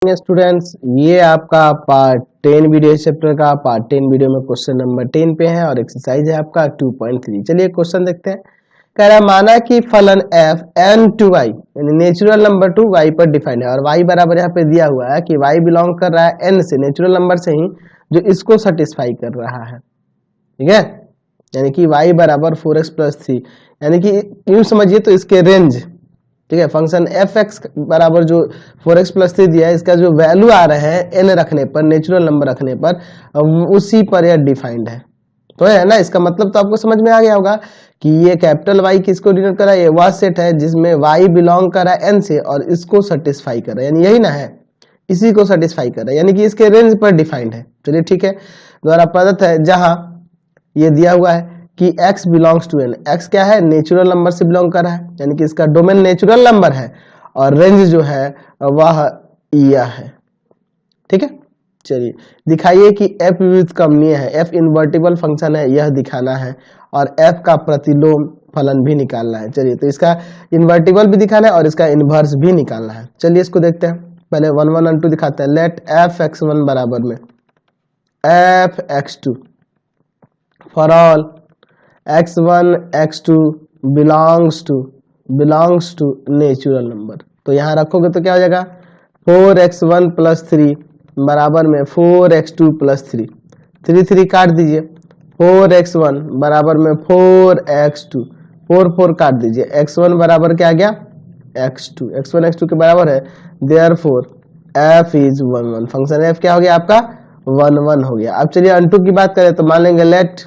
Students, ये आपका part 10 video chapter का पार्ट 10 वीडियो में क्वेश्चन नंबर 10 पे है और एक्सरसाइज है आपका 2.3। चलिए क्वेश्चन देखते हैं। कह रहा है माना कि फलन f n टू y यानी नेचुरल नंबर टू y पर डिफाइंड है और y बराबर यहाँ पे दिया हुआ है कि y बिलोंग कर रहा है n से, नेचुरल नंबर से ही, जो इसको सेटिस्फाई कर रहा है। ठीक है, यानी कि y बराबर 4x + 3, यानी कि यूं समझिए तो इसके रेंज, ठीक है, फंक्शन एफ एक्स बराबर जो 4x + 3 दिया है, इसका जो वैल्यू आ रहा है n रखने पर, नेचुरल नंबर रखने पर, उसी पर यह डिफाइंड है। तो है ना, इसका मतलब तो आपको समझ में आ गया होगा कि ये कैपिटल Y किसको डिनोट कर रहा है, ये वह सेट है जिसमें y बिलोंग कर रहा है n से और इसको सेटिस्फाई कर रहा है, यानी यही ना है, इसी को सेटिस्फाई कर रहा है, यानी कि इसके रेंज पर डिफाइंड है। चलिए ठीक है, द्वारा प्रदत्त है जहां ये दिया हुआ है कि x belongs to n, x क्या है, नेचुरल नंबर से बिलोंग कर रहा है, यानी कि इसका डोमेन नेचुरल नंबर है और रेंज जो है वह यह है। ठीक है, चलिए दिखाइए कि f व्युत्क्रमणीय है, f इन्वर्टिबल फंक्शन है, यह दिखाना है और f का प्रतिलोम फलन भी निकालना है। चलिए तो इसका इन्वर्टिबल भी दिखाना है और इसका इनवर्स भी निकालना है। चलिए इसको देखते हैं, पहले 1 1 and 2 दिखाते हैं। लेट f(x1) बराबर में f(x2) for all x1 x2 belongs to natural number. तो यहां रखोगे तो क्या हो जाएगा, 4x1 + 3 बराबर में 4x2 + 3, 3 3 काट दीजिए, 4x1 बराबर में 4x2, 4 4 काट दीजिए, x1 बराबर क्या आ गया, x2, x1 x2 के बराबर है, therefore f is 1 1, function f क्या हो गया आपका, 1 1 हो गया। अब चलिए अनटू की बात करें तो मान लेंगे लेट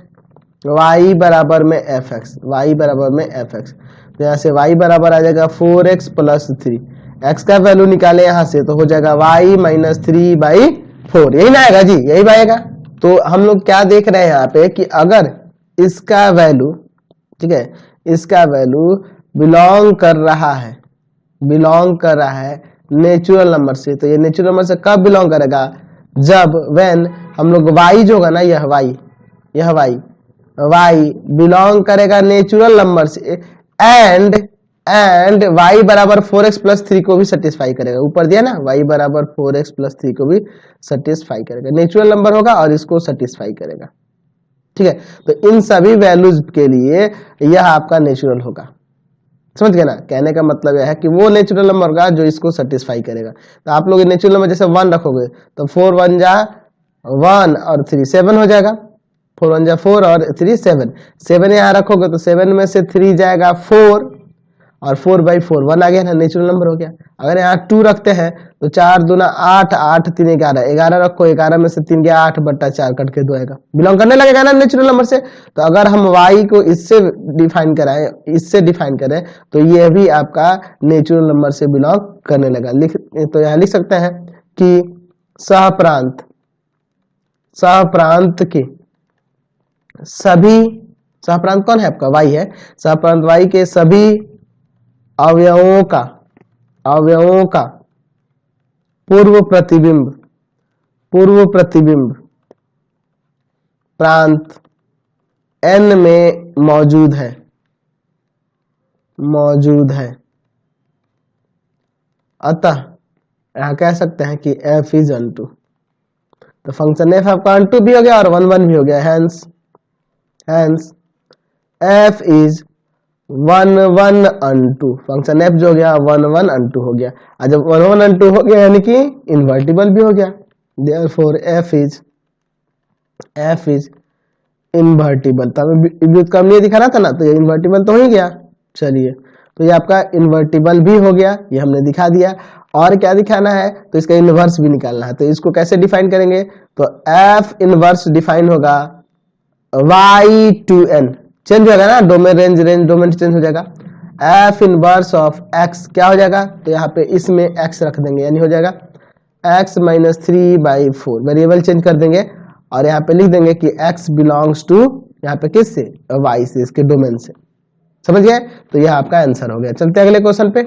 y बराबर में fx, y बराबर में fx, तो यहाँ से y बराबर आ जाएगा 4x + 3, x का वैल्यू निकाले यहाँ से तो हो जाएगा y - 3/4, यही ना आएगा जी, यही आएगा। तो हम लोग क्या देख रहे हैं यहाँ पे कि अगर इसका वैल्यू, ठीक है, इसका वैल्यू बिलोंग कर रहा है नेचुरल नंबर से, तो ये नेचुरल नंबर से कब बिलोंग करेगा, जब व्हेन हम लोग y जो होगा ना, यह y बिलोंग करेगा नेचुरल नंबर से एंड y बराबर 4x + 3 को भी सेटिस्फाई करेगा। ऊपर दिया ना, y बराबर 4x + 3 को भी सेटिस्फाई करेगा, नेचुरल नंबर होगा और इसको सेटिस्फाई करेगा। ठीक है, तो इन सभी वैल्यूज के लिए यह आपका नेचुरल होगा। समझ गए ना, कहने का मतलब यह है कि वो नेचुरल नंबर होगा जो इसको सेटिस्फाई करेगा। तो आप लोग नेचुरल नंबर जैसे 1 रखोगे तो 4 1 जा 1 और 3 7 हो जाएगा, 4 1 जा 4 और 3 7, 7 यहाँ रखोगे तो 7 में से 3 जाएगा 4 और 4/4 1 आ गया ना, नेचुरल नंबर हो गया। अगर यहाँ 2 रखते हैं तो 4 दूना 8, 8 3 11, 11 रखो, 11 में से 3 गया 8/4 कट के 2 आएगा, बिलोंग करने लगेगा ना नेचुरल नंबर से। तो अगर हम y को इससे डिफाइन करें तो ये भी आपका नेचुरल नंबर से बिलोंग करने लगा। तो यहाँ लिख सकते हैं कि सहप्रांत के सभी, सहप्रांत कौन है आपका, y है, सहप्रांत y के सभी अवयवों का पूर्व प्रतिबिंब प्रांत n में मौजूद है। अतः यहां कह सकते हैं कि f इज अनटू, तो फंक्शन f आपका अनटू भी हो गया और 1 1 भी हो गया, hence f is 1 1 unto, function f जो हो गया 1 1 अनटू हो गया। और जब 1 1 अनटू हो गया यानी कि इन्वर्टिबल भी हो गया, देयरफॉर f इज इन्वर्टिबल। तो हमें व्युत्क्रमणीय दिखाना था ना, तो ये इन्वर्टिबल तो हो ही गया। चलिए तो ये आपका इन्वर्टिबल भी हो गया, ये हमने दिखा दिया। और क्या दिखाना है, तो इसका इनवर्स भी निकालना है। तो इसको कैसे डिफाइन करेंगे, तो f इनवर्स डिफाइन होगा y to n, चेंज होगा ना, डोमेन चेंज हो जाएगा। f इनवर्स ऑफ x क्या हो जाएगा, तो यहाँ पे इसमें x रख देंगे, यानी हो जाएगा x - 3/4, वेरिएबल चेंज कर देंगे और यहाँ पे लिख देंगे कि x बिलोंग्स टू, यहाँ पे किससे, y से, इसके डोमेन से। समझ गए, तो यह आपका आंसर हो गया। चलते अगले क्वेश्चन पे।